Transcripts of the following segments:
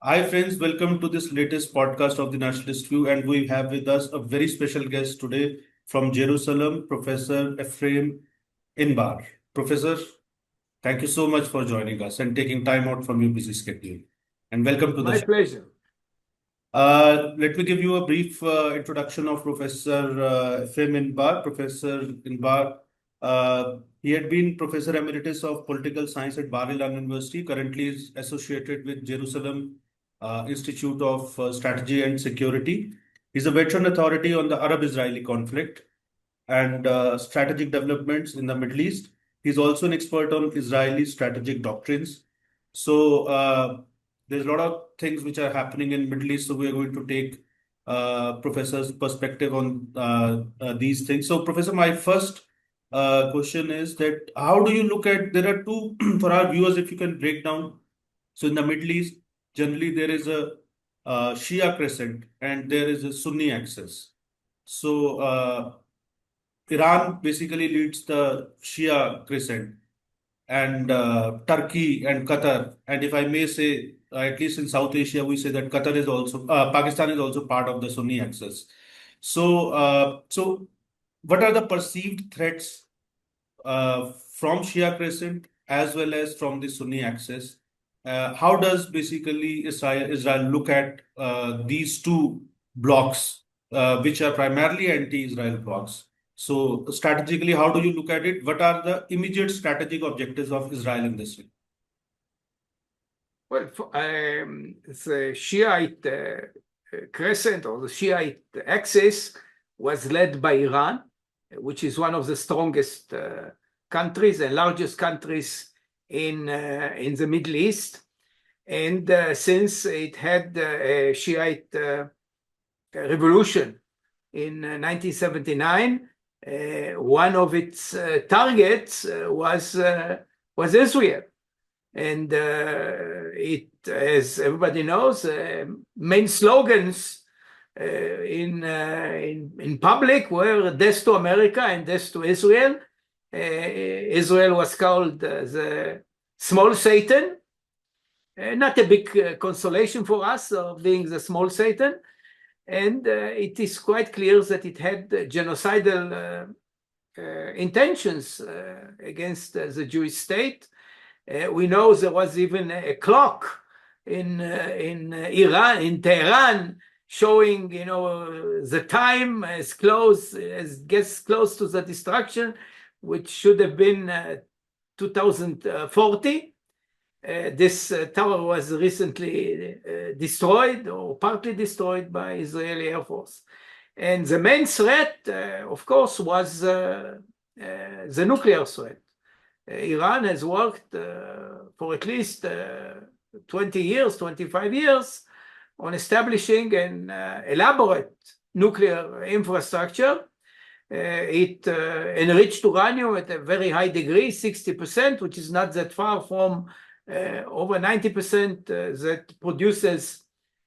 Hi friends, welcome to this latest podcast of the Nationalist View, and we have with us a very special guest today from Jerusalem, Professor Efraim Inbar. Professor, thank you so much for joining us and taking time out from your busy schedule. And welcome to the My show. pleasure. Let me give you a brief introduction of Professor Efraim Inbar. Professor Inbar, he had been Professor Emeritus of Political Science at Bar-Ilan University, currently is associated with Jerusalem Institute of Strategy and Security. He's a veteran authority on the Arab-Israeli conflict and strategic developments in the Middle East. He's also an expert on Israeli strategic doctrines. So there's a lot of things which are happening in Middle East. So we are going to take Professor's perspective on these things. So Professor, my first question is that how do you look at, there are two, for our viewers, if you can break down. So in the Middle East, generally there is a Shia Crescent and there is a Sunni Axis. So Iran basically leads the Shia Crescent, and Turkey and Qatar. And if I may say, at least in South Asia, we say that Qatar is also, Pakistan is also part of the Sunni Axis. So what are the perceived threats from Shia Crescent as well as from the Sunni Axis? How does basically Israel look at these two blocks, which are primarily anti-Israel blocks? So strategically, how do you look at it? What are the immediate strategic objectives of Israel in this way? Well, the Shiite Crescent or the Shiite Axis was led by Iran, which is one of the strongest countries and largest countries in the Middle East. And since it had a Shiite revolution in 1979, one of its targets was Israel. And it, as everybody knows, main slogans in public were "Death to America" and "Death to Israel." Israel was called the small Satan. Not a big consolation for us of being the small Satan. And it is quite clear that it had genocidal intentions against the Jewish state. We know there was even a clock in Iran, in Tehran, showing the time as gets close to the destruction, which should have been 2040. This tower was recently destroyed or partly destroyed by Israeli Air Force. And the main threat, of course, was the nuclear threat. Iran has worked for at least 20 years, 25 years on establishing an elaborate nuclear infrastructure. It enriched uranium at a very high degree, 60%, which is not that far from over 90% that produces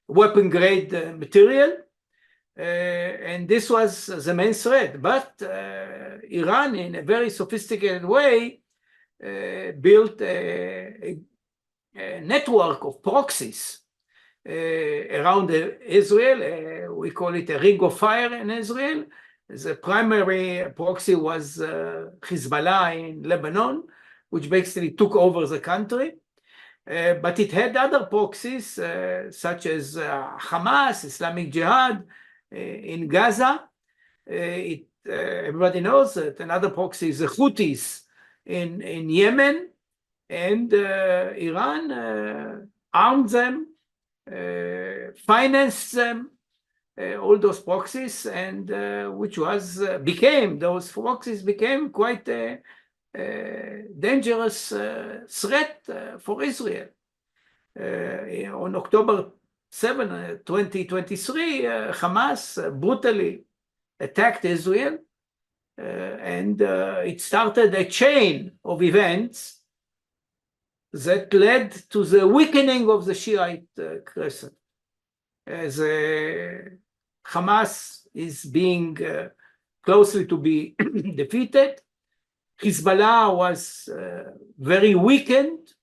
weapon-grade material. And this was the main threat. But Iran, in a very sophisticated way, built a network of proxies around Israel. We call it a ring of fire in Israel. The primary proxy was Hezbollah in Lebanon, which basically took over the country. But it had other proxies, such as Hamas, Islamic Jihad in Gaza. Everybody knows that another proxy is the Houthis in Yemen. And Iran armed them, financed them, all those proxies, and those proxies became quite a dangerous threat for Israel. On October 7, 2023, Hamas brutally attacked Israel, and it started a chain of events that led to the weakening of the Shiite Crescent. As Hamas is being closely to be defeated, Hezbollah was very weakened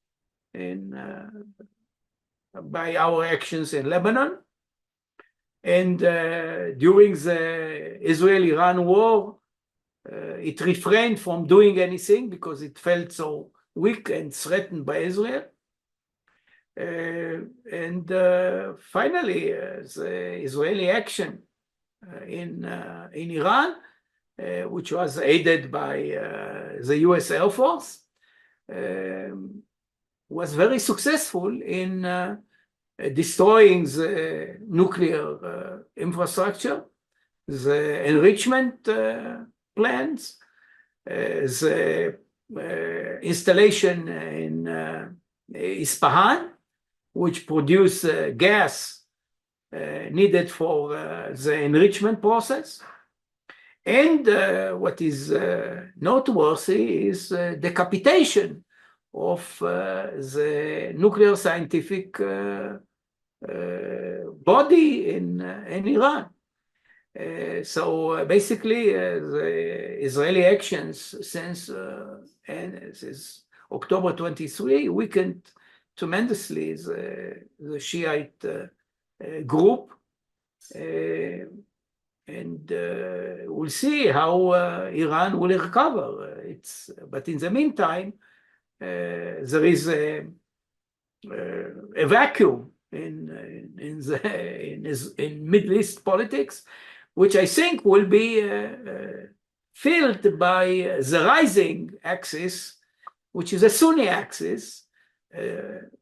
by our actions in Lebanon. And during the Israel-Iran war, it refrained from doing anything because it felt so weak and threatened by Israel. And finally, the Israeli action in Iran, which was aided by the US Air Force, was very successful in destroying the nuclear infrastructure, the enrichment plants, the installation in Isfahan, which produce gas needed for the enrichment process. And what is noteworthy is decapitation of the nuclear scientific body in Iran. So basically, the Israeli actions since October 23 weakened tremendously the Shiite group. And we'll see how Iran will recover. But in the meantime, there is a vacuum in Middle East politics, which I think will be filled by the rising axis, which is a Sunni Axis,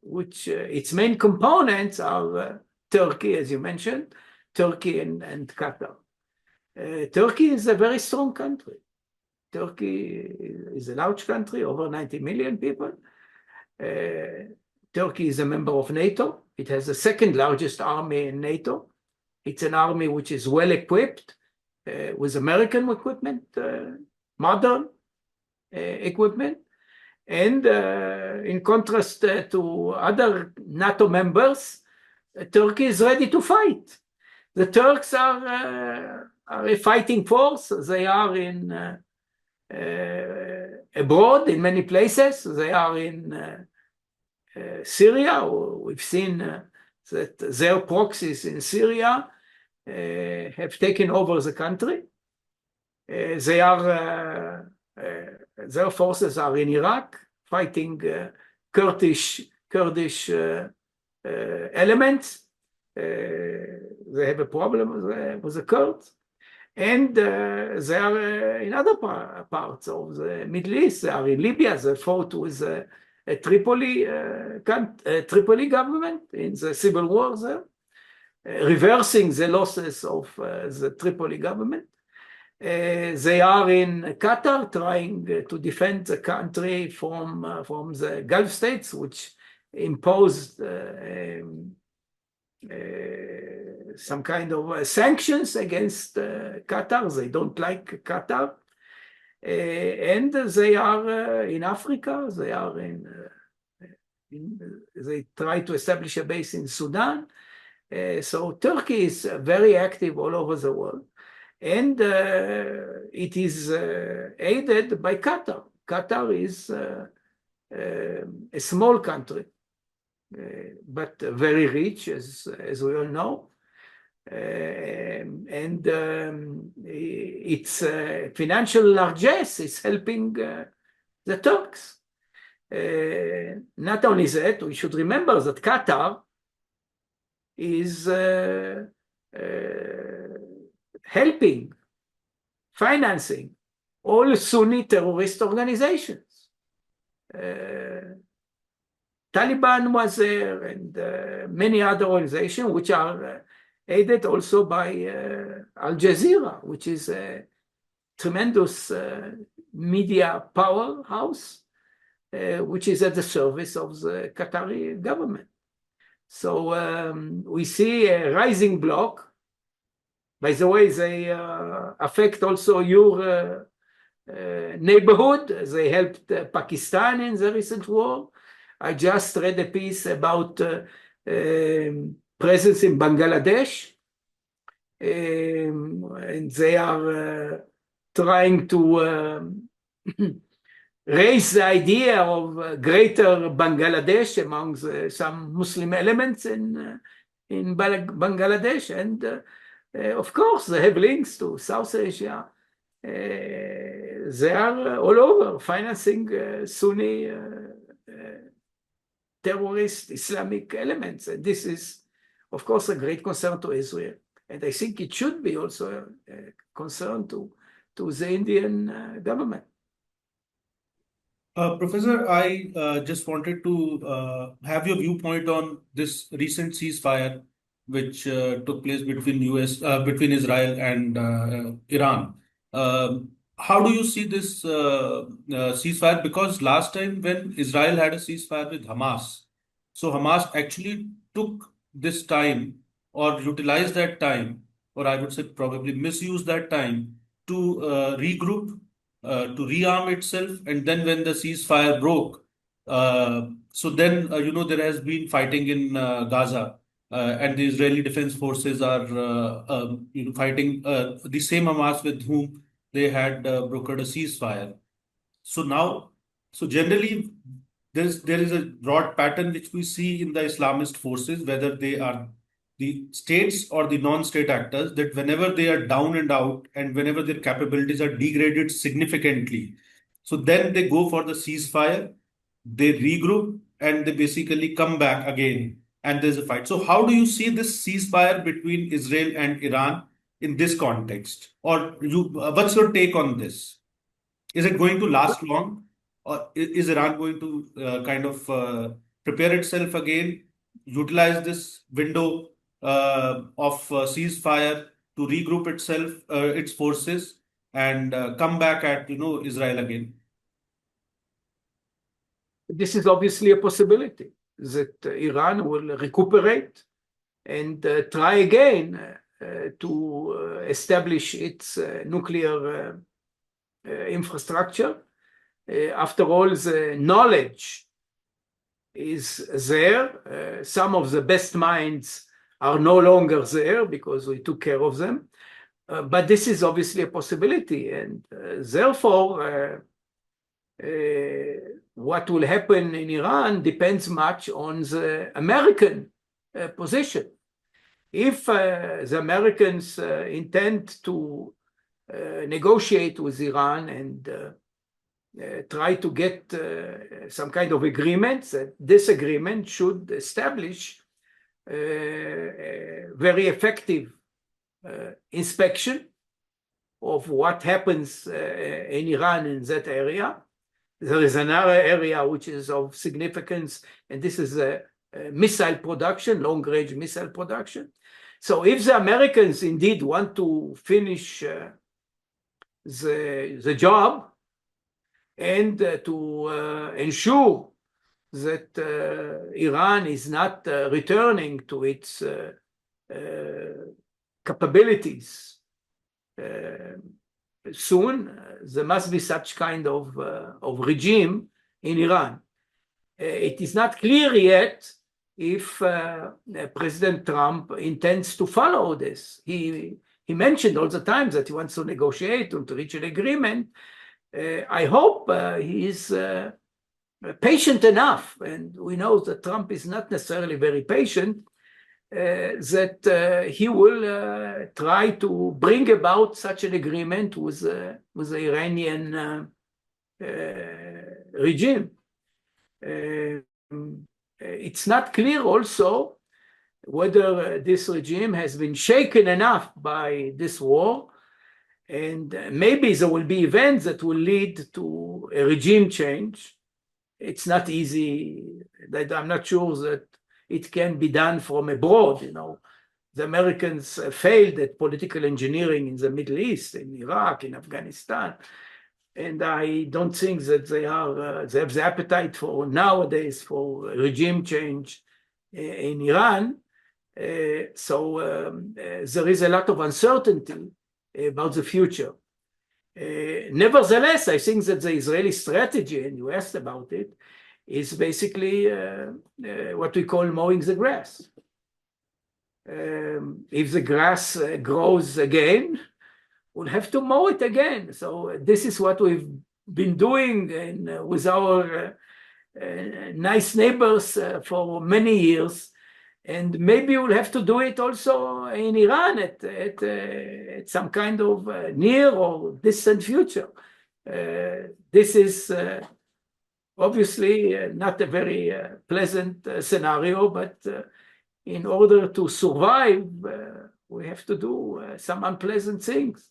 which its main components are Turkey, as you mentioned, Turkey and Qatar. Turkey is a very strong country. Turkey is a large country, over 90 million people. Turkey is a member of NATO. It has the second largest army in NATO. It's an army which is well equipped with American equipment, modern equipment. And in contrast to other NATO members, Turkey is ready to fight. The Turks are a fighting force. They are abroad in many places. They are in Syria. We've seen that their proxies in Syria have taken over the country. Their forces are in Iraq fighting Kurdish elements. They have a problem with the Kurds. And they are in other parts of the Middle East. They are in Libya. They fought with a Tripoli government in the civil war there, reversing the losses of the Tripoli government. They are in Qatar trying to defend the country from the Gulf states, which imposed some kind of sanctions against Qatar. They don't like Qatar. And they are in Africa. They are they try to establish a base in Sudan. So Turkey is very active all over the world. And it is aided by Qatar. Qatar is a small country, but very rich, as we all know. And its financial largesse is helping the Turks. Not only that, we should remember that Qatar is helping, financing all Sunni terrorist organizations. Taliban was there, and many other organizations which are aided also by Al Jazeera, which is a tremendous media powerhouse, which is at the service of the Qatari government. So we see a rising bloc. By the way, they affect also your neighborhood. They helped Pakistan in the recent war. I just read a piece about presence in Bangladesh, and they are trying to raised the idea of greater Bangladesh among some Muslim elements in Bangladesh, and of course they have links to South Asia. They are all over financing Sunni terrorist Islamic elements, and this is, of course, a great concern to Israel. And I think it should be also a concern to the Indian government. Professor, I just wanted to have your viewpoint on this recent ceasefire which took place between between Israel and Iran. How do you see this ceasefire? Because last time when Israel had a ceasefire with Hamas, so Hamas actually took this time or utilized that time, or I would say probably misused that time to regroup, to rearm itself, and then when the ceasefire broke, so then there has been fighting in Gaza, and the Israeli Defense Forces are fighting the same Hamas with whom they had brokered a ceasefire. So now, so generally, there is a broad pattern which we see in the Islamist forces, whether they are the states or the non-state actors, that whenever they are down and out and whenever their capabilities are degraded significantly, so then they go for the ceasefire, they regroup, and they basically come back again, and there's a fight. So how do you see this ceasefire between Israel and Iran in this context? Or what's your take on this? Is it going to last long, or is Iran going to kind of prepare itself again, utilize this window of ceasefire to regroup itself, its forces, and come back at Israel again? This is obviously a possibility that Iran will recuperate and try again to establish its nuclear infrastructure. After all, the knowledge is there. Some of the best minds are no longer there because we took care of them. But this is obviously a possibility, and therefore what will happen in Iran depends much on the American position. If the Americans intend to negotiate with Iran and try to get some kind of agreement, that this agreement should establish a very effective inspection of what happens in Iran in that area. There is another area which is of significance, and this is missile production, long-range missile production. So if the Americans indeed want to finish the job and to ensure that Iran is not returning to its capabilities soon, there must be such kind of regime in Iran. It is not clear yet if President Trump intends to follow this. He mentioned all the time that he wants to negotiate and to reach an agreement. I hope he is patient enough, and we know that Trump is not necessarily very patient, that he will try to bring about such an agreement with the Iranian regime. It's not clear also whether this regime has been shaken enough by this war, and maybe there will be events that will lead to a regime change. It's not easy. I'm not sure that it can be done from abroad. The Americans failed at political engineering in the Middle East, in Iraq, in Afghanistan, and I don't think that they have the appetite for nowadays for regime change in Iran. So there is a lot of uncertainty about the future. Nevertheless, I think that the Israeli strategy, and you asked about it, is basically what we call mowing the grass. If the grass grows again, we'll have to mow it again. So this is what we've been doing with our nice neighbors for many years, and maybe we'll have to do it also in Iran at some kind of near or distant future. This is obviously not a very pleasant scenario, but in order to survive, we have to do some unpleasant things.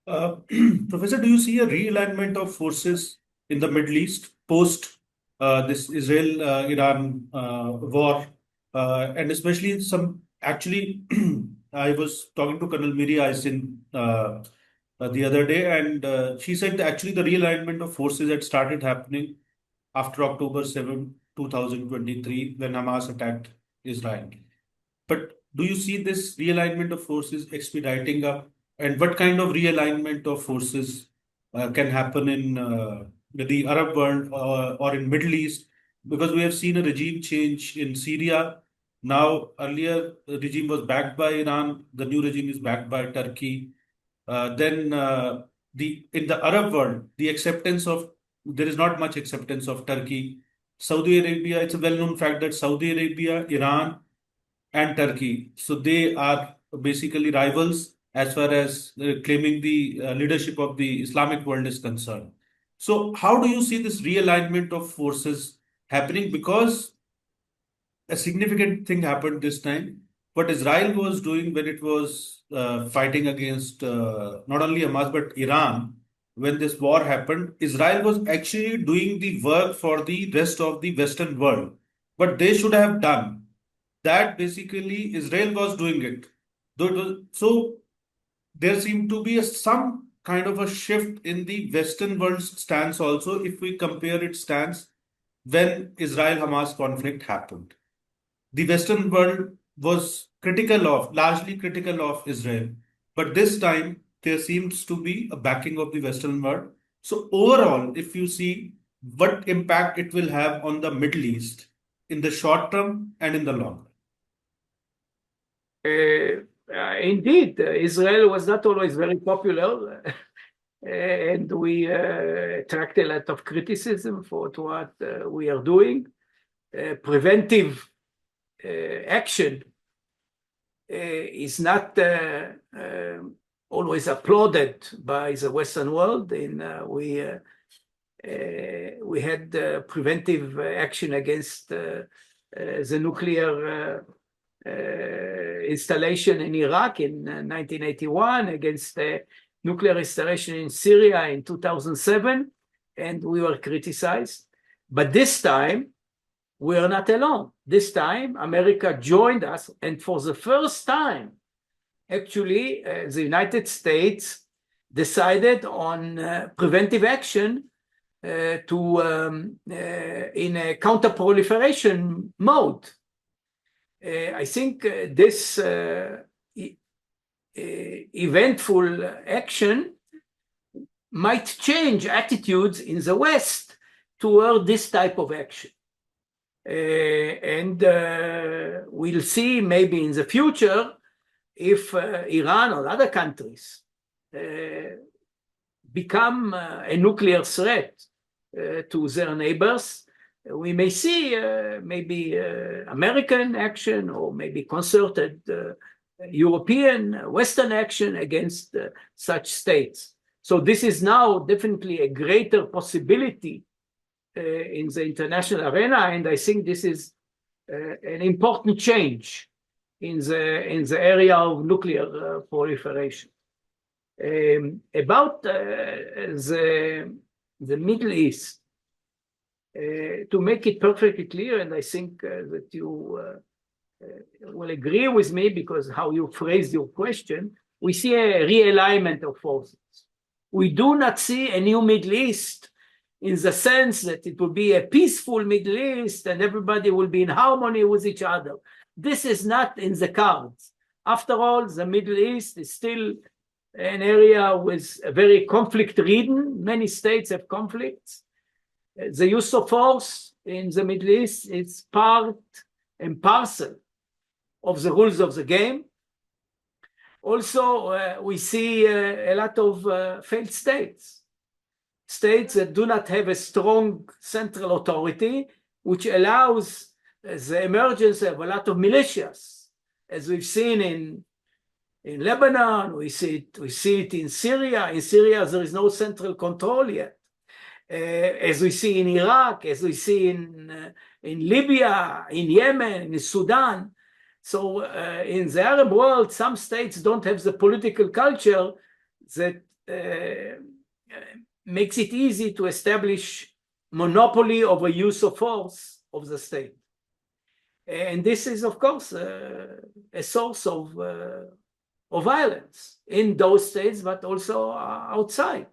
Professor, do you see a realignment of forces in the Middle East post this Israel-Iran war? And especially actually, I was talking to Colonel Miri Aisin the other day, and she said actually the realignment of forces had started happening after October 7, 2023, when Hamas attacked Israel. But do you see this realignment of forces expediting up? And what kind of realignment of forces can happen in the Arab world or in Middle East? Because we have seen a regime change in Syria. Now, earlier the regime was backed by Iran. The new regime is backed by Turkey. Then in the Arab world, there is not much acceptance of Turkey. Saudi Arabia, it's a well-known fact that Saudi Arabia, Iran, and Turkey, so they are basically rivals as far as claiming the leadership of the Islamic world is concerned. So, how do you see this realignment of forces happening? Because a significant thing happened this time. What Israel was doing when it was fighting against not only Hamas but Iran, when this war happened, Israel was actually doing the work for the rest of the Western world. But they should have done that basically Israel was doing it. So there seemed to be some kind of a shift in the Western world's stance also if we compare its stance when Israel-Hamas conflict happened. The Western world was largely critical of Israel. But this time there seems to be a backing of the Western world. So overall, if you see what impact it will have on the Middle East in the short term and in the long run. Indeed, Israel was not always very popular, and we attract a lot of criticism for what we are doing. Preventive action is not always applauded by the Western world. We had preventive action against the nuclear installation in Iraq in 1981, against the nuclear installation in Syria in 2007, and we were criticized. But this time, we are not alone. This time, America joined us, and for the first time, actually, the United States decided on preventive action in a counter-proliferation mode. I think this eventful action might change attitudes in the West toward this type of action. And we'll see maybe in the future if Iran or other countries become a nuclear threat to their neighbors. We may see maybe American action or maybe concerted European, Western action against such states. So this is now definitely a greater possibility in the international arena, and I think this is an important change in the area of nuclear proliferation. About the Middle East, to make it perfectly clear, and I think that you will agree with me because how you phrased your question, we see a realignment of forces. We do not see a new Middle East in the sense that it will be a peaceful Middle East and everybody will be in harmony with each other. This is not in the cards. After all, the Middle East is still an area with a very conflict-ridden. Many states have conflicts. The use of force in the Middle East is part and parcel of the rules of the game. Also, we see a lot of failed states. states that do not have a strong central authority, which allows the emergence of a lot of militias, as we've seen in Lebanon, we see it in Syria. In Syria, there is no central control yet. As we see in Iraq, as we see in Libya, in Yemen, in Sudan. So in the Arab world, some states don't have the political culture that makes it easy to establish monopoly over use of force of the state. And this is, of course, a source of violence in those states, but also outside.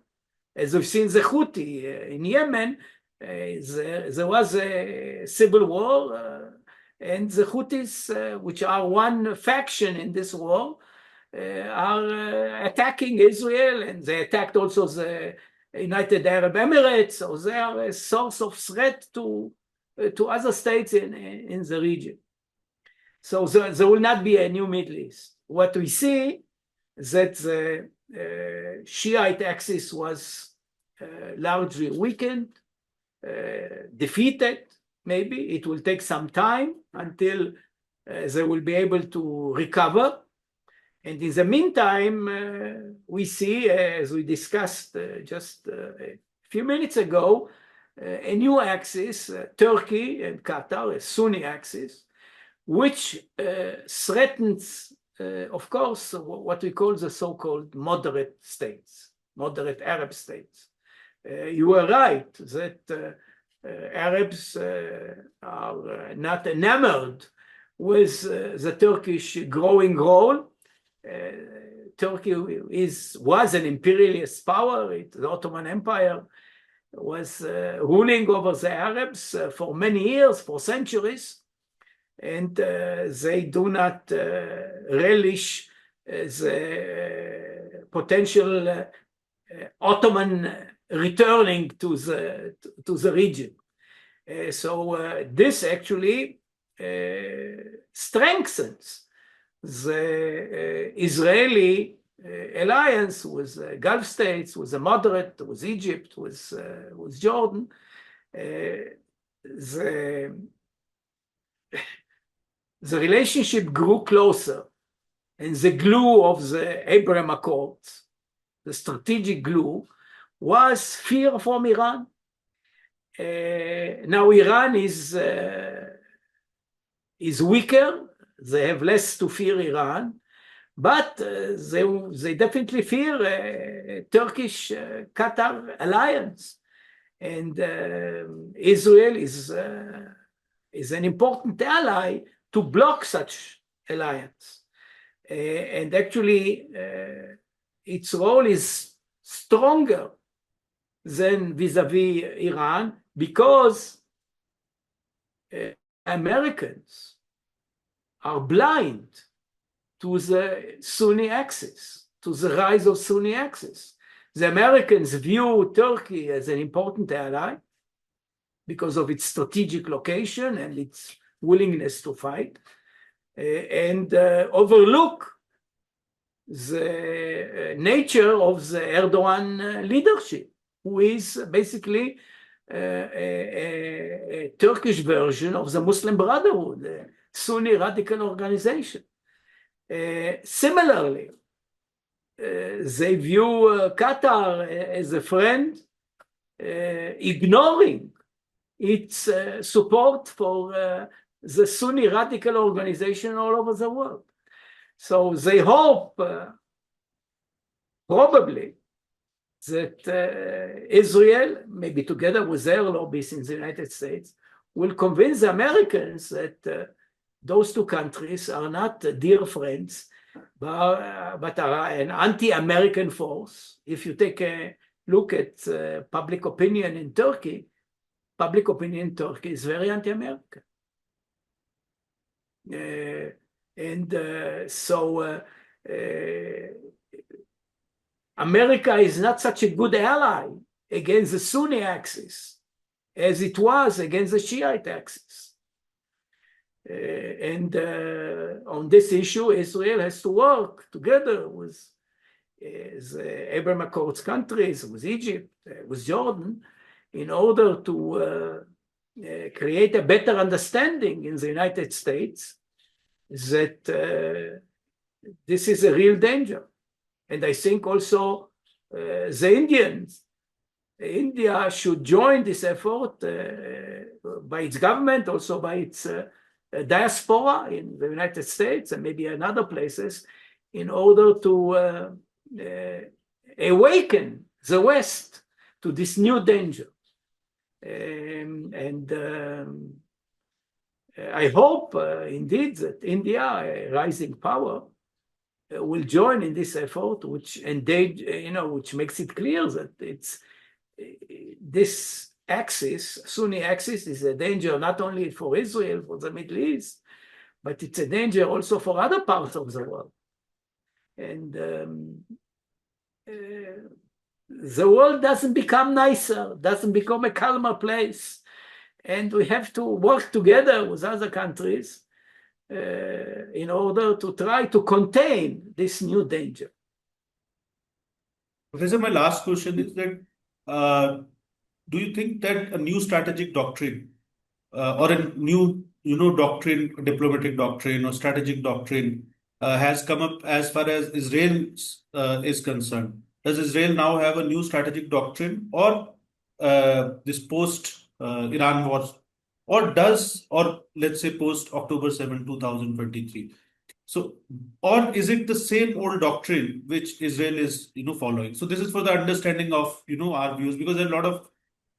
As we've seen the Houthi in Yemen, there was a civil war, and the Houthis, which are one faction in this war, are attacking Israel, and they attacked also the United Arab Emirates, so they are a source of threat to other states in the region. So there will not be a new Middle East. What we see is that the Shiite axis was largely weakened, defeated. Maybe it will take some time until they will be able to recover. And in the meantime, we see, as we discussed just a few minutes ago, a new axis, Turkey and Qatar, a Sunni axis, which threatens, of course, what we call the so-called moderate states, moderate Arab states. You are right that Arabs are not enamored with the Turkish growing role. Turkey was an imperialist power. The Ottoman Empire was ruling over the Arabs for many years, for centuries, and they do not relish the potential Ottoman returning to the region. So this actually strengthens the Israeli alliance with the Gulf states, with the moderate, with Egypt, with Jordan. The relationship grew closer, and the glue of the Abraham Accords, the strategic glue, was fear from Iran. Now Iran is weaker. They have less to fear Iran, but they definitely fear a Turkish-Qatar alliance. And Israel is an important ally to block such alliance. And actually, its role is stronger than vis-a-vis Iran, because Americans are blind to the Sunni Axis, to the rise of Sunni Axis. The Americans view Turkey as an important ally because of its strategic location and its willingness to fight, and overlook the nature of the Erdoğan leadership, who is basically a Turkish version of the Muslim Brotherhood, a Sunni radical organization. Similarly, they view Qatar as a friend, ignoring its support for the Sunni radical organization all over the world. So they hope, probably, that Israel, maybe together with their lobbyists in the United States, will convince the Americans that those two countries are not dear friends, but are an anti-American force. If you take a look at public opinion in Turkey, public opinion in Turkey is very anti-American. So America is not such a good ally against the Sunni axis as it was against the Shiite axis. And on this issue, Israel has to work together with the Abraham Accords countries, with Egypt, with Jordan, in order to create a better understanding in the United States that this is a real danger. And I think also India should join this effort by its government, also by its diaspora in the United States and maybe in other places, in order to awaken the West to this new danger. I hope indeed that India, a rising power, will join in this effort, which makes it clear that it's this axis, Sunni axis, is a danger not only for Israel, for the Middle East, but it's a danger also for other parts of the world. And the world doesn't become nicer, doesn't become a calmer place, and we have to work together with other countries in order to try to contain this new danger. Professor, my last question is that do you think that a new strategic doctrine or a new doctrine, diplomatic doctrine or strategic doctrine has come up as far as Israel is concerned? Does Israel now have a new strategic doctrine, or this post Iran war, or let's say post October 7, 2023? So, or is it the same old doctrine which Israel is following? So this is for the understanding of our views, because there are a lot of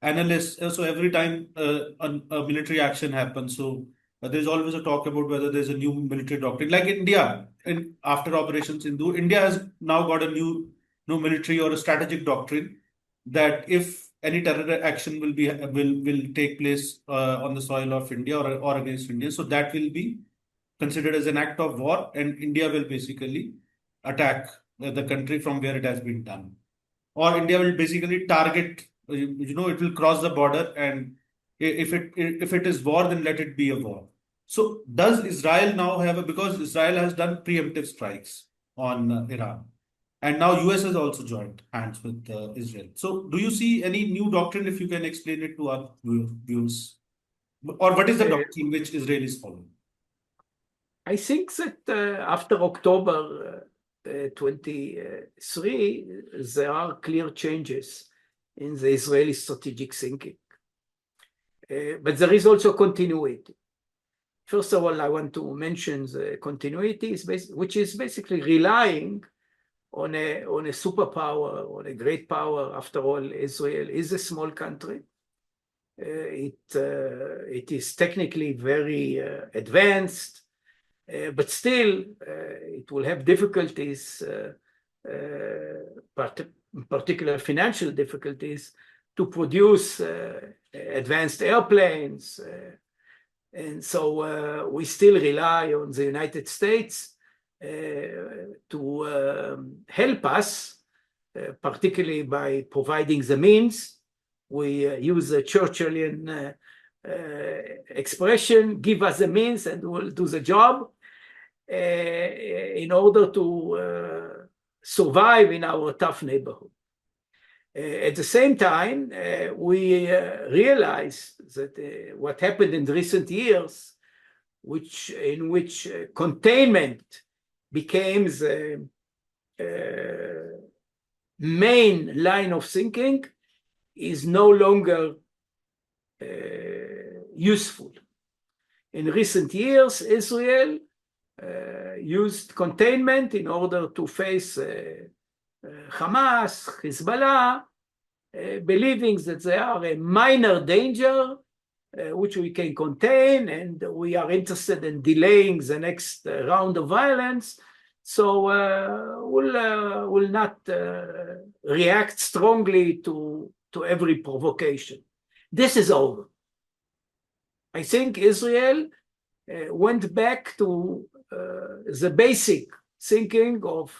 analysts. So every time a military action happens, so there's always a talk about whether there's a new military doctrine. Like India, after Operation Sindhu, India has now got a new military or a strategic doctrine that if any terror action will take place on the soil of India or against India, so that will be considered as an act of war, and India will basically attack the country from where it has been done, or India will basically target. It will cross the border, and if it is war, then let it be a war. So does Israel now have because Israel has done preemptive strikes on Iran, and now US has also joined hands with Israel. So do you see any new doctrine, if you can explain it to our viewers, or what is the doctrine which Israel is following? I think that after October 23, there are clear changes in the Israeli strategic thinking. But there is also continuity. First of all, I want to mention the continuity, which is basically relying on a superpower, on a great power. After all, Israel is a small country. It is technically very advanced, but still it will have difficulties, particular financial difficulties, to produce advanced airplanes. And so we still rely on the United States to help us, particularly by providing the means. We use a Churchillian expression, give us the means and we'll do the job, in order to survive in our tough neighborhood. At the same time, we realize that what happened in recent years, in which containment became the main line of thinking, is no longer useful. In recent years, Israel used containment in order to face Hamas, Hezbollah, believing that they are a minor danger which we can contain, and we are interested in delaying the next round of violence, so we'll not react strongly to every provocation. This is over. I think Israel went back to the basic thinking of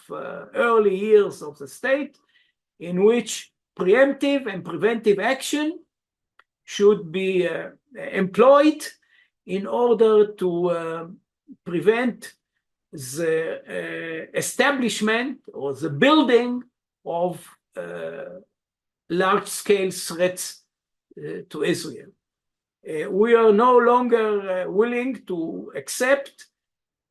early years of the state, in which preemptive and preventive action should be employed in order to prevent the establishment or the building of large-scale threats to Israel. We are no longer willing to accept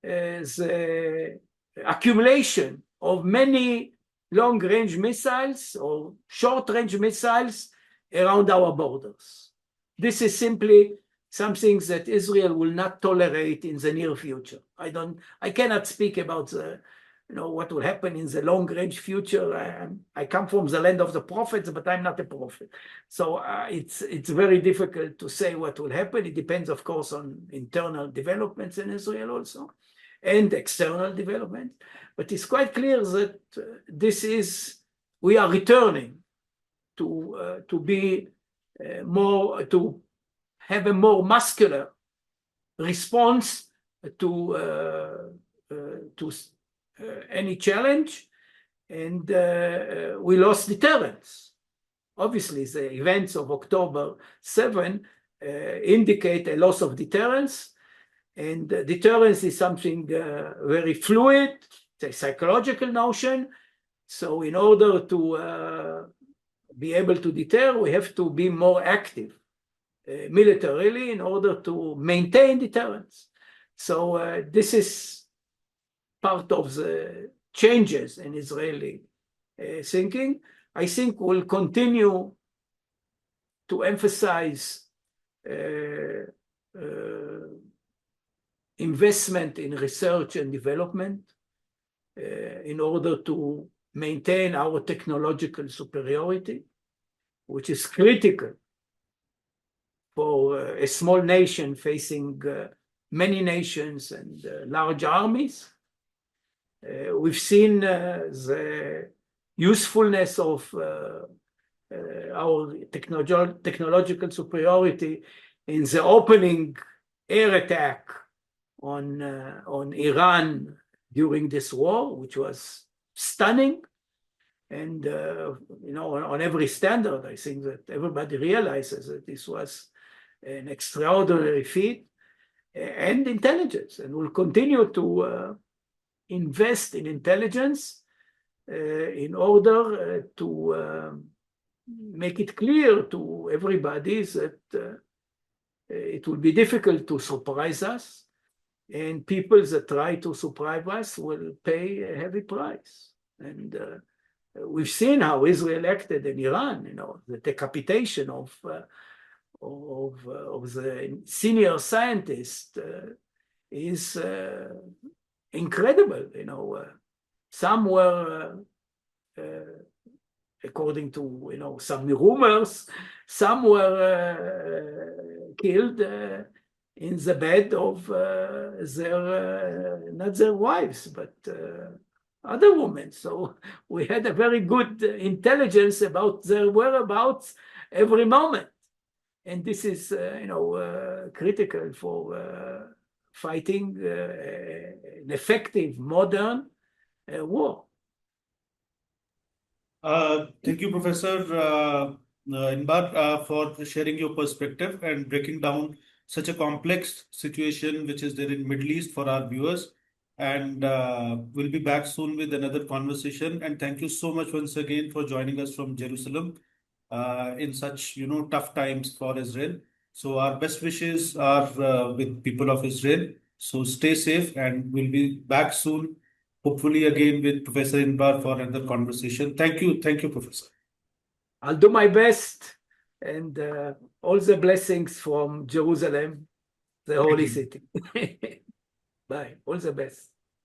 the accumulation of many long-range missiles or short-range missiles around our borders. This is simply something that Israel will not tolerate in the near future. I cannot speak about what will happen in the long-range future. I come from the land of the prophets, but I'm not a prophet. So it's very difficult to say what will happen. It depends, of course, on internal developments in Israel also, and external development. But it's quite clear that we are returning to be to have a more muscular response to any challenge, and we lost deterrence. Obviously, the events of October 7 indicate a loss of deterrence, and deterrence is something very fluid. It's a psychological notion. So in order to be able to deter, we have to be more active militarily in order to maintain deterrence. So this is part of the changes in Israeli thinking. I think we'll continue to emphasize investment in research and development in order to maintain our technological superiority, which is critical for a small nation facing many nations and large armies. We've seen the usefulness of our technological superiority in the opening air attack on Iran during this war, which was stunning. And on every standard, I think that everybody realizes that this was an extraordinary feat, and intelligence, and we'll continue to invest in intelligence in order to make it clear to everybody that it will be difficult to surprise us, and people that try to surprise us will pay a heavy price. And we've seen how Israel acted in Iran, the decapitation of the senior scientist is incredible. Some were, according to some rumors, some were killed in the bed of not their wives, but other women. So we had a very good intelligence about their whereabouts every moment. And this is, critical for fighting an effective modern war. Thank you, Professor Inbar, for sharing your perspective and breaking down such a complex situation which is there in Middle East for our viewers. And we'll be back soon with another conversation. And thank you so much once again for joining us from Jerusalem in such tough times for Israel. So our best wishes are with people of Israel. So stay safe, and we'll be back soon, hopefully again with Professor Inbar for another conversation. Thank you, Professor. I'll do my best, and all the blessings from Jerusalem, the holy city. Bye. All the best.